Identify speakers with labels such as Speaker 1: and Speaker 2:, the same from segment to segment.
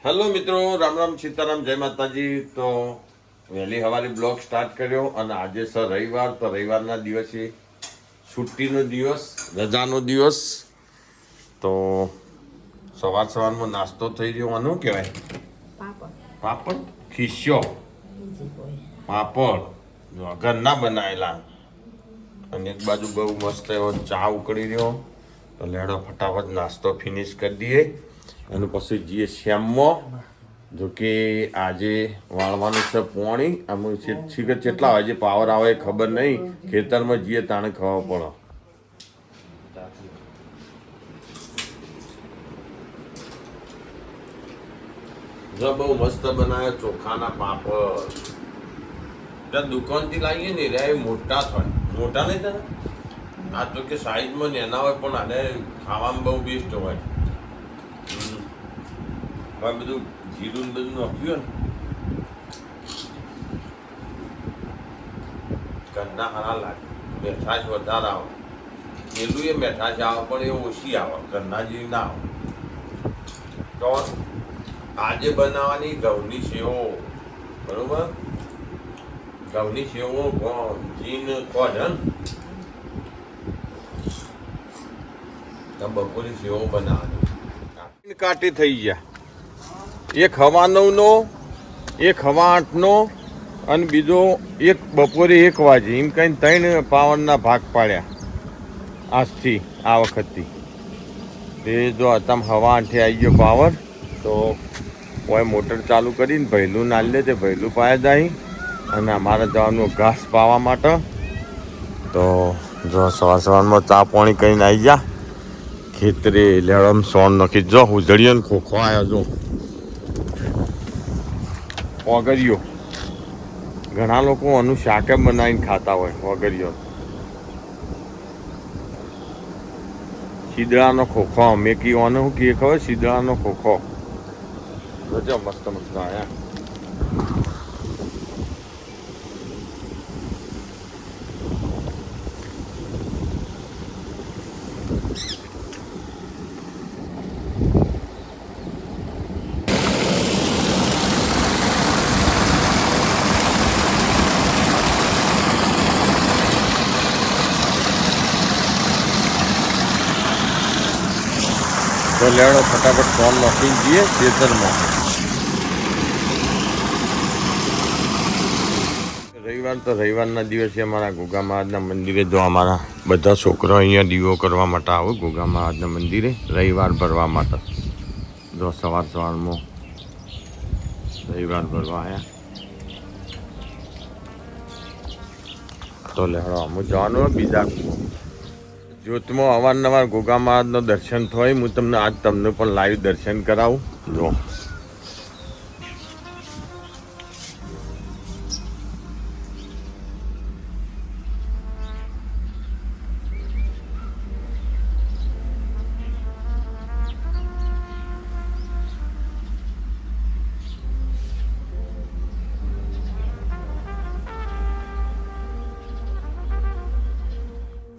Speaker 1: Hello મિત્રો, રામ રામ સીતારામ, જય માતાજી. તો વહેલી સવારે બ્લોગ સ્ટાર્ટ કર્યો અને આજે સર રવિવાર, તો રવિવારના દિવસે છુટ્ટીનો દિવસ, રજાનો દિવસ. તો સવારમાં નાસ્તો થઈ રહ્યો. આનું કહેવાય પાપડ, ખીસ્યો પાપડ ઘરના બનાવેલા, અને એક બાજુ બહુ મસ્ત એવો ચા ઉકળી રહ્યો. તો લેડો ફટાફટ નાસ્તો ફિનિશ કરી દઈએ અને પછી જઈએ શ્યામમાં. જો કે આજે વાળવાનું છે પોણી. આમ શીખર કેટલા વાગે પાવર આવે ખબર નહીં. ખેતરમાં જઈએ તાણે ખબર પડે. જો બહુ મસ્ત બનાવે ચોખાના પાપડ. ત્યાં દુકાનથી લાવીએ ને રે મોટા થાય, મોટા નહીં થાય. આ તો કે સાઈઝમાં નાના હોય પણ આને ખાવામાં બહુ બેસ્ટ હોય. હવે બધું જીરું બધું નાખ્યું ને ઘરના સારા લાગે. મીઠાશ વધારે આવે, પેલું એ મીઠાશ આવે પણ એ ઓછી આવે, ઘરના જેવી ના આવે. તો આજે બનાવવાની ઘઉંની સેવો, બરોબર? ઘઉંની સેવો જીન કોણ બપોરની સેવો બનાવવાની. કાટી થઈ ગયા. એક હવા 9નો, એક હવા 8નો અને બીજો એક બપોરે 1 વાગે. એમ કઈ 3 પાવરના ભાગ પાડ્યા આજથી, આ વખતથી. તે જો તમે હવા 8 આવી ગયો પાવર. તો કોઈ મોટર ચાલુ કરીને ભૈલું નાલી લે, તે ભૈલું પાયા જાય અને અમારે જવાનું ઘાસ પાવા માટે. તો જો સવારમાં ચા પાણી કરીને આવી ગયા ખેતરે. લેવડમ સોન નાખી જો ઉજળીઓ ને ખોખો આવ્યો. જો ઓગરિયો, ઘણા લોકો આનું શાકે બનાવીને ખાતા હોય. ઓગરિયો શીદળાનો ખોખો, મેં કીધું શું કીએ ખબર? શીદળાનો ખોખો. જો મસ્ત મસ્ત આયા. તો લેવડો ફટાફટ ફોન નાખીને જઈએ ખેતરમાં. રવિવાર તો રવિવારના દિવસે અમારા ગોગા મહારાજના મંદિરે જો અમારા બધા છોકરો અહીંયા દીવો કરવા માટે આવો ગોગા મહારાજના મંદિરે રવિવાર ભરવા માટે. જો સવારમાં રવિવાર ભરવા આવ્યા. તો લેવડો અમુક જવાનું બીજા જ્યોતમાં અવારનવાર ગોગા મહારાજનું દર્શન થાય. હું તમને આજ તમને પણ લાઈવ દર્શન કરાવું. જો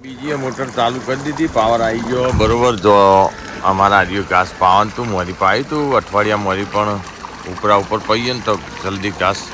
Speaker 1: બીજી મોટર ચાલુ કરી દીધી, પાવર આવી ગયો બરોબર. જો અમારા હરિયો ઘાસ પાવાનું તું મોરી પાયું તું અઠવાડિયા મોરી, પણ ઉપરા ઉપર પહીએ ને તો જલ્દી ઘાસ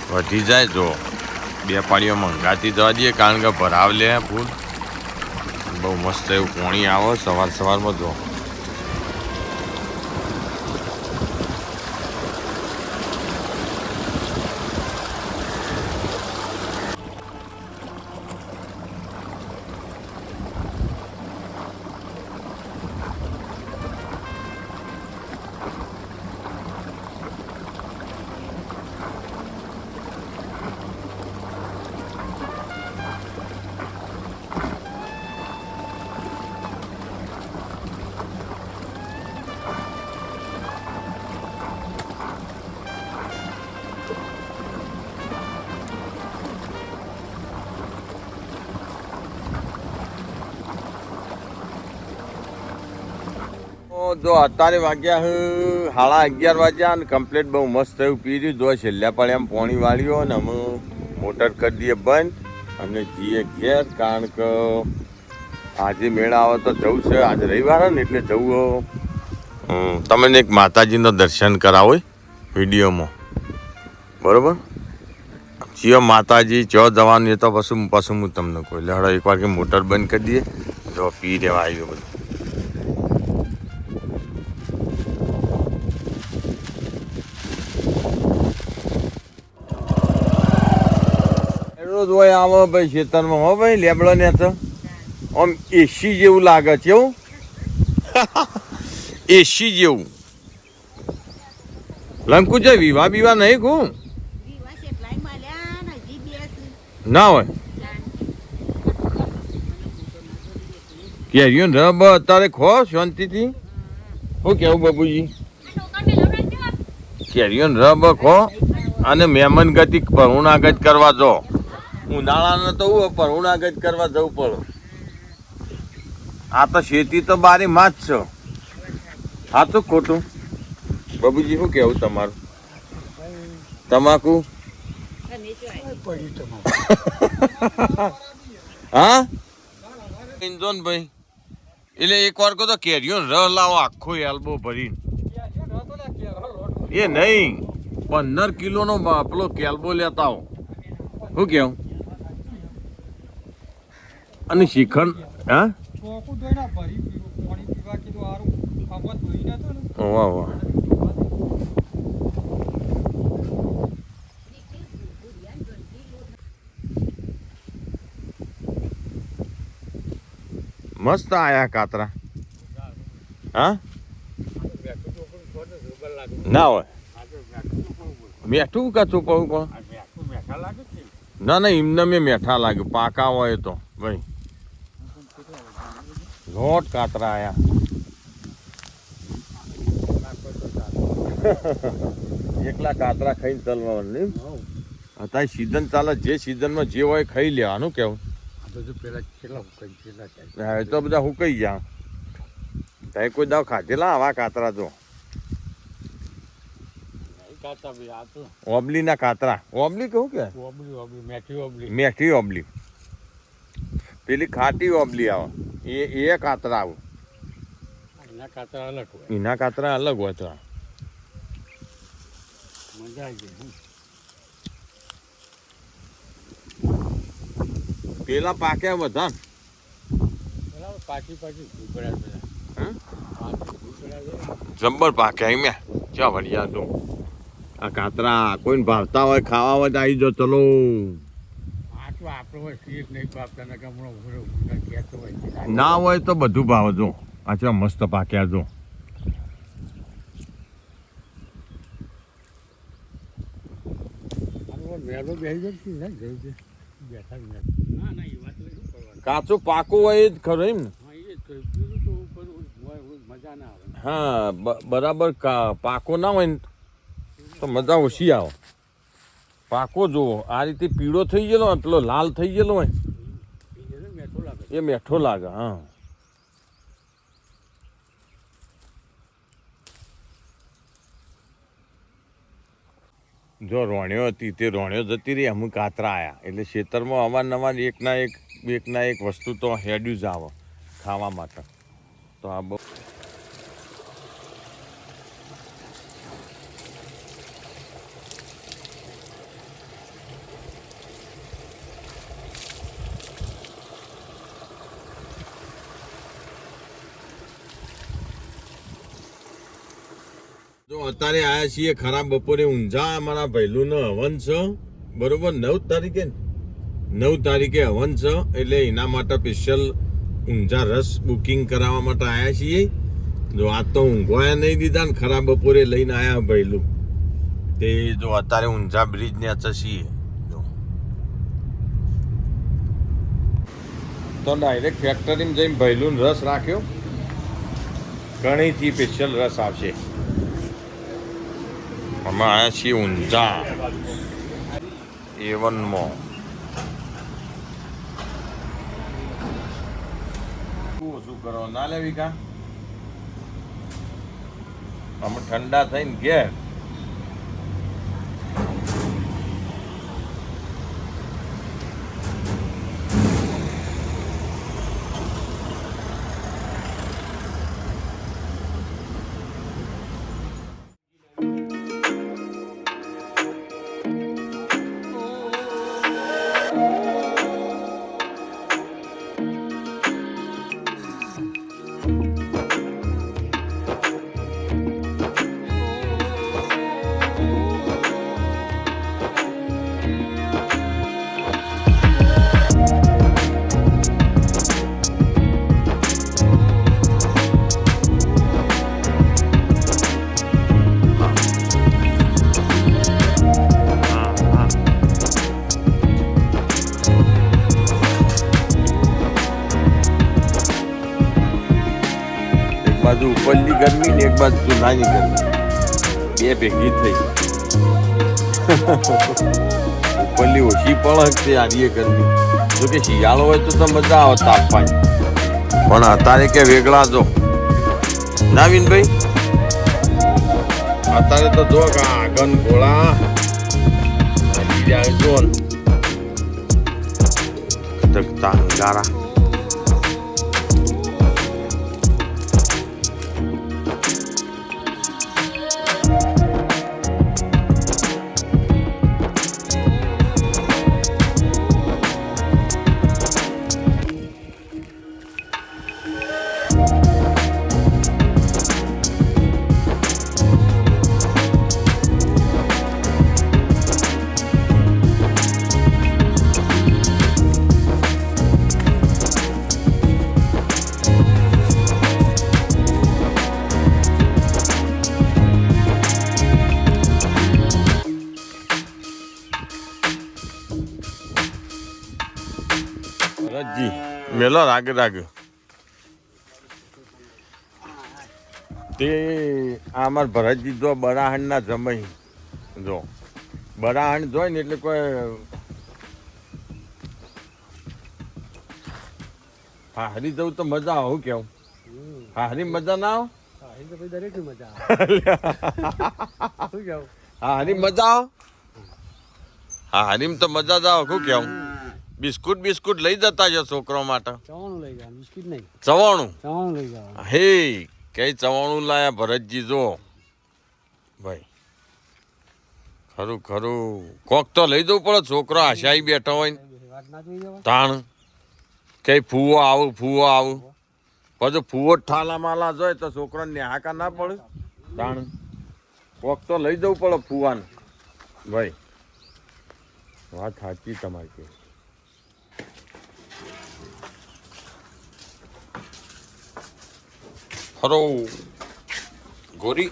Speaker 1: વધી જાય. જો 2 પાળીઓ મંગાતી જવા દઈએ કારણ કે ભરાવ લે ફૂલ. બહુ મસ્ત એવું પાણી આવે સવારમાં. જો જો અત્યારે વાગ્યા 11:30 વાગ્યા અને કમ્પ્લીટ બહુ મસ્ત એવું પી રહ્યું. જો છેલ્લા પડે એમ પાણી વાળ્યો અને અમે મોટર કરી દઈએ બંધ અને જઈએ ઘેર. કારણ કે આજે મેળા આવે તો જવું છે. આજે રવિવાર ને એટલે જવું તમને એક માતાજીનો દર્શન કરાવો વિડીયોમાં, બરોબર? ચિયો માતાજી ચો જવાનું એ તો પછી હું તમને કહું. એટલે હળો એકવાર કે મોટર બંધ કરી દઈએ, જો પી રહેવા આવ્યો બધું. રોજ હોય આવો ભાઈ ખેતરમાં, હો ભાઈ લેબડો ને તો આમ એસી જેવું લાગે છે. એવું એસી જેવું લંકુ છે. વિવાહ બીવા નહીં કહું ના હોય. કેરીઓ રબ અત્યારે ખો શાંતિથી. શું કેવું બાબુજી? કેરીઓ રબ ખો અને મહેમાન ગતિ પરુણાગત કરવા જો. ઉનાળાને તો પરુણાગત કરવા જવું પડે. આ તો શેતી તો બારી માં જ છે. સાચું ખોટું બાબુજી? શું કેવું તમારું? તમાકુ હા ઇન્જોન ભાઈ. એટલે એક વાર કહો તો કેરીઓ ર લાવો આખો એલ્બો ભરીને. એ નહીં 15 કિલોનો પેલો કેલ્બો લેતા આવો. શું કેવું? અને શિખંડ હા વાહ વાહ. મસ્ત આયા કાતરા. હા ના હોય મેઠું કા ચોપાવું પણ ના ના એમને મેં મેઠા લાગ્યું. પાકા હોય તો ભાઈ લોટ કાતરા આયા. એકલા કાતરા ખાઈને ચાલવાનું નહીં. અત્યારે સિઝન ચાલે, જે સિઝનમાં જે હોય ખાઈ લેવાનું. કેવું હા તો બધા હુકાઈ ગયા. ત્યાં કોઈ દાવ ખાધેલા આવા કાતરા તો ઓબલી ના કાતરા. ઓબલી કહું કે મેઠી ઓબલી. પેલી ખાટી ઓબલી આવે એ કાતરા આવું. એના કાતરા અલગ હોય તો મજા આવી જાય. પેલા પાક્યા બધા જબ્બર પાક્યા. એમ ક્યાં વળ્યા તો આ કાતરા કોઈને ભાવતા હોય ખાવા હોય તો આવી જો. ચલો ના હોય તો બધું ભાવ જો. આ મસ્ત પાક્યા જો. કાચું પાકું હોય જ ખરું એમ ને. હા બરાબર. પાકો ના હોય ને તો મજા ઓછી આવે. પાકો જુઓ આ રીતે પીળો થઈ ગયેલો હોય, પેલો લાલ થઈ ગયેલો હોય એ મેઠો લાગે. હા જો રોણ્યો હતી તે રોણ્યો જતી રહી. અમુક કાતરા આવ્યા એટલે ખેતરમાં અવારનવાર એકના એક વસ્તુ તો હેડ્યું જ આવે ખાવા માટે. તો આ બહુ જો અત્યારે આયા છીએ ખરાબ બપોરે ઊંઝા. અમારા ભૈલુંનો હવન છે, બરોબર? 9 તારીખે હવન છે. એટલે એના માટે સ્પેશિયલ ઊંઝા રસ બુકિંગ કરાવવા માટે આવ્યા છીએ. જો આજ તો ઊંઘવાયા નહીં દીધા ને ખરાબ બપોરે લઈને આવ્યા ભૈલું તે. જો અત્યારે ઊંઝા બ્રિજ ને છીએ. તો ડાયરેક્ટ ફેક્ટરીમાં જઈને ભૈલું રસ રાખ્યો. ઘણીથી સ્પેશિયલ રસ આવશે. અમે આવ્યા છીએ ઊંઝા A1માં. શું કરો ના લેવી કા? અમે ઠંડા થઈને ઘેર. બાજુ ઉપરની ગરમી ને એક બાજુ ચૂલાની ગરમી બે ભેગી થઈ ઉપરની ઓછી પડે આરીએ ગરમી જો કે શિયાળો હોય તો મજા આવે તાપવાની પણ અત્યારે કે વેગળા જો નાવીનભાઈ અત્યારે તો જો આગન ગોળા જો ખતકતા અંગારા ભરતજી મેલો રાગ રાગ તે અમાર ભરતજી જો બરાહણ ના જમાઈ જો બરાહણ જોઈ ને એટલે કોઈ હારી જવું તો મજા આવે કેવું હારી મજા ના આવે
Speaker 2: દરેક મજા આવે
Speaker 1: હારી મજા આવે હારીમ તો મજા જ આવે શું કેવું બિસ્કુટ બિસ્કુટ લઈ જતા છો છોકરો માટે
Speaker 2: ચવાણું લઈ જવાનું બિસ્કિટ નહીં
Speaker 1: ચવાણું
Speaker 2: લઈ જવાનું
Speaker 1: હે કઈ ચવાણું લાયા ભરતજી જો ભાઈ ખરું ખરું કોક તો લઈ જવું પડે છોકરો આશાઈ બેઠો હોય ને
Speaker 2: વાત ના જોઈ જવાય
Speaker 1: તાણ કઈ ફૂવો આવું પછી ફૂવો ઠાલા માલા જોય તો છોકરાને નેહાકા ના પડે તાણ કોક તો લઈ જવું પડે ફૂવાને ભાઈ વાત સાચી તમારી હરો ગોરી